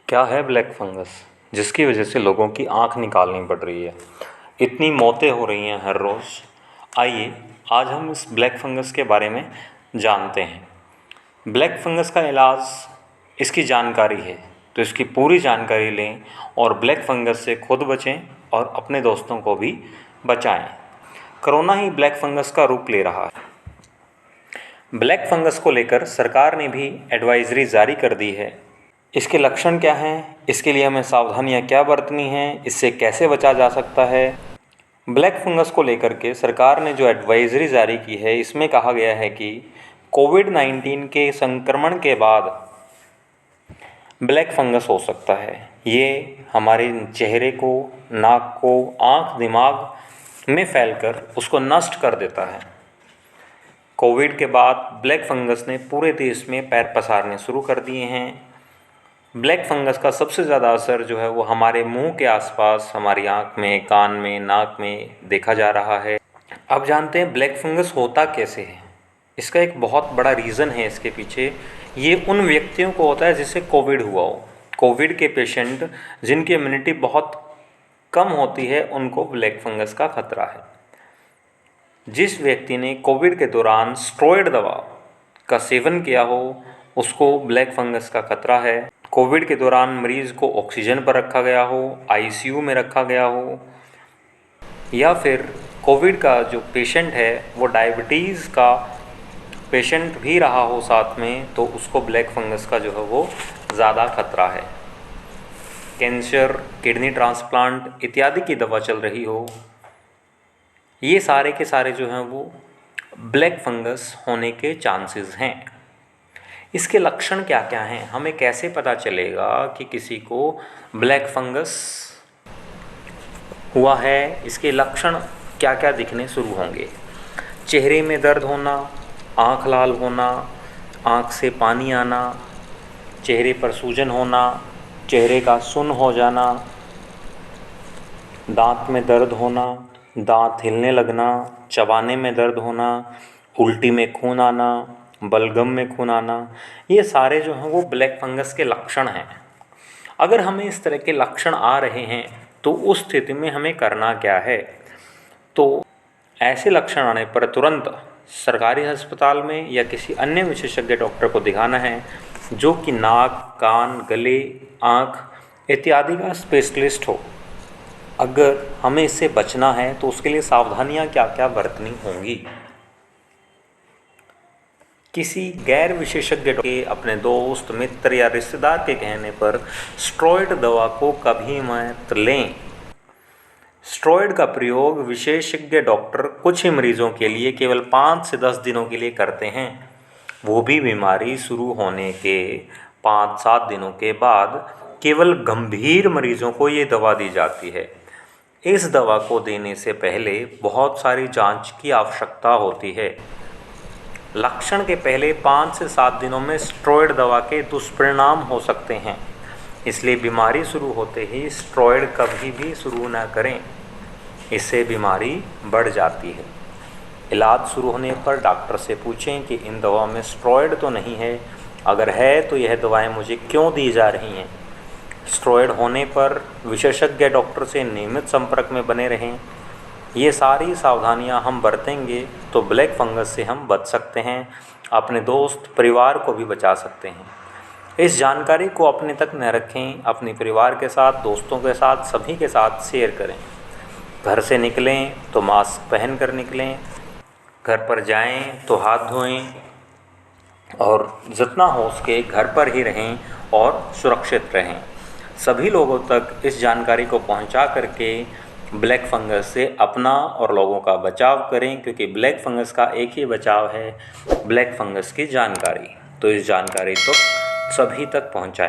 क्या है black fungus जिसकी वजह से लोगों की आँख निकालनी पड़ रही है। इतनी मौतें हो रही हैं हर रोज़। आइए आज हम इस ब्लैक फंगस के बारे में जानते हैं। ब्लैक फंगस का इलाज, इसकी जानकारी है तो इसकी पूरी जानकारी लें और ब्लैक फंगस से खुद बचें और अपने दोस्तों को भी बचाएं। कोरोना ही ब्लैक फंगस का रूप ले रहा है। ब्लैक फंगस को लेकर सरकार ने भी एडवाइजरी जारी कर दी है। इसके लक्षण क्या हैं, इसके लिए हमें सावधानियां क्या बरतनी हैं, इससे कैसे बचा जा सकता है। ब्लैक फंगस को लेकर के सरकार ने जो एडवाइजरी जारी की है, इसमें कहा गया है कि कोविड-19 के संक्रमण के बाद ब्लैक फंगस हो सकता है। ये हमारे चेहरे को, नाक को, आँख, दिमाग में फैलकर उसको नष्ट कर देता है। कोविड के बाद ब्लैक फंगस ने पूरे देश में पैर पसारने शुरू कर दिए हैं। ब्लैक फंगस का सबसे ज़्यादा असर जो है वो हमारे मुंह के आसपास, हमारी आँख में, कान में, नाक में देखा जा रहा है। अब जानते हैं ब्लैक फंगस होता कैसे है। इसका एक बहुत बड़ा रीज़न है इसके पीछे। ये उन व्यक्तियों को होता है जिससे कोविड हुआ हो। कोविड के पेशेंट जिनकी इम्यूनिटी बहुत कम होती है, उनको ब्लैक फंगस का खतरा है। जिस व्यक्ति ने कोविड के दौरान स्टेरॉयड दवा का सेवन किया हो, उसको ब्लैक फंगस का खतरा है। कोविड के दौरान मरीज़ को ऑक्सीजन पर रखा गया हो, आईसीयू में रखा गया हो, या फिर कोविड का जो पेशेंट है वो डायबिटीज़ का पेशेंट भी रहा हो साथ में, तो उसको ब्लैक फंगस का जो है वो ज़्यादा खतरा है। कैंसर, किडनी ट्रांसप्लांट इत्यादि की दवा चल रही हो, ये सारे के सारे जो हैं वो ब्लैक फंगस होने के चांसेस हैं। इसके लक्षण क्या क्या हैं, हमें कैसे पता चलेगा कि किसी को ब्लैक फंगस हुआ है। इसके लक्षण क्या क्या दिखने शुरू होंगे। चेहरे में दर्द होना, आँख लाल होना, आँख से पानी आना, चेहरे पर सूजन होना, चेहरे का सुन्न हो जाना, दांत में दर्द होना, दांत हिलने लगना, चबाने में दर्द होना, उल्टी में खून आना, बलगम में खून आना, ये सारे जो हैं वो ब्लैक फंगस के लक्षण हैं। अगर हमें इस तरह के लक्षण आ रहे हैं तो उस स्थिति में हमें करना क्या है। तो ऐसे लक्षण आने पर तुरंत सरकारी अस्पताल में या किसी अन्य विशेषज्ञ डॉक्टर को दिखाना है, जो कि नाक, कान, गले, आँख इत्यादि का स्पेशलिस्ट हो। अगर हमें इससे बचना है तो उसके लिए सावधानियां क्या क्या बरतनी होंगी। किसी गैर विशेषज्ञ के, अपने दोस्त, मित्र या रिश्तेदार के कहने पर स्टेरॉयड दवा को कभी मत लें। स्टेरॉयड का प्रयोग विशेषज्ञ डॉक्टर कुछ ही मरीजों के लिए केवल 5 से 10 दिनों के लिए करते हैं। वो भी बीमारी शुरू होने के 5-7 दिनों के बाद। केवल गंभीर मरीजों को ये दवा दी जाती है। इस दवा को देने से पहले बहुत सारी जांच की आवश्यकता होती है। लक्षण के पहले 5 से 7 दिनों में स्टेरॉयड दवा के दुष्परिणाम हो सकते हैं, इसलिए बीमारी शुरू होते ही स्टेरॉयड कभी भी शुरू न करें, इससे बीमारी बढ़ जाती है। इलाज शुरू होने पर डॉक्टर से पूछें कि इन दवाओं में स्टेरॉयड तो नहीं है, अगर है तो यह दवाएं मुझे क्यों दी जा रही हैं। स्टेरॉयड होने पर विशेषज्ञ डॉक्टर से नियमित संपर्क में बने रहें। ये सारी सावधानियां हम बरतेंगे तो ब्लैक फंगस से हम बच सकते हैं, अपने दोस्त, परिवार को भी बचा सकते हैं। इस जानकारी को अपने तक न रखें, अपने परिवार के साथ, दोस्तों के साथ, सभी के साथ शेयर करें। घर से निकलें तो मास्क पहन कर निकलें, घर पर जाएं तो हाथ धोएं, और जितना हो सके घर पर ही रहें और सुरक्षित रहें। सभी लोगों तक इस जानकारी को पहुंचा करके ब्लैक फंगस से अपना और लोगों का बचाव करें, क्योंकि ब्लैक फंगस का एक ही बचाव है, ब्लैक फंगस की जानकारी। तो इस जानकारी को सभी तक पहुंचाएं।